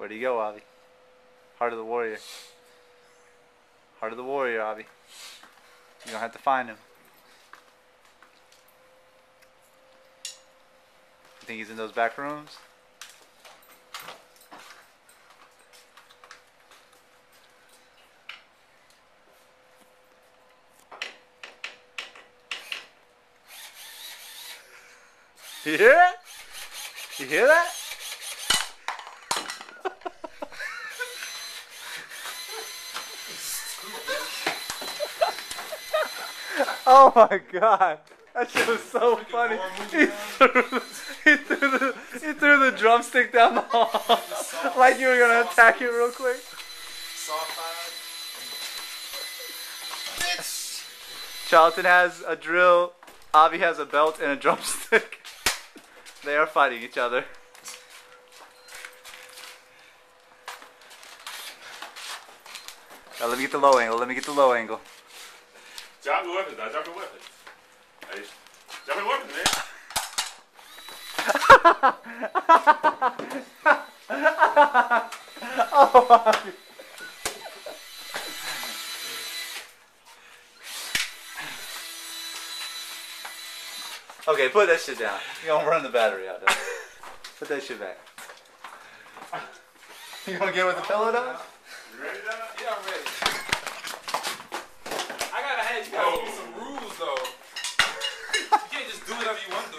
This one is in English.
Where'd he go, Avi? Heart of the warrior. Heart of the warrior, Avi. You're gonna have to find him. You think he's in those back rooms? You hear that? You hear that? Oh my god. That shit was so funny. He threw the drumstick down the hall. Like you were gonna attack it real quick. Charlton has a drill, Avi has a belt and a drumstick. They are fighting each other. Now let me get the low angle, let me get the low angle. Drop your weapons, drop your weapons. Hey, drop your weapons, man. Oh, okay, put that shit down. You're gonna run the battery out there. Put that shit back. You gonna get with the pillow though? You ready, Dad? Yeah, I'm ready. I gotta have you gotta give me some rules though. You can't just do whatever you want to do.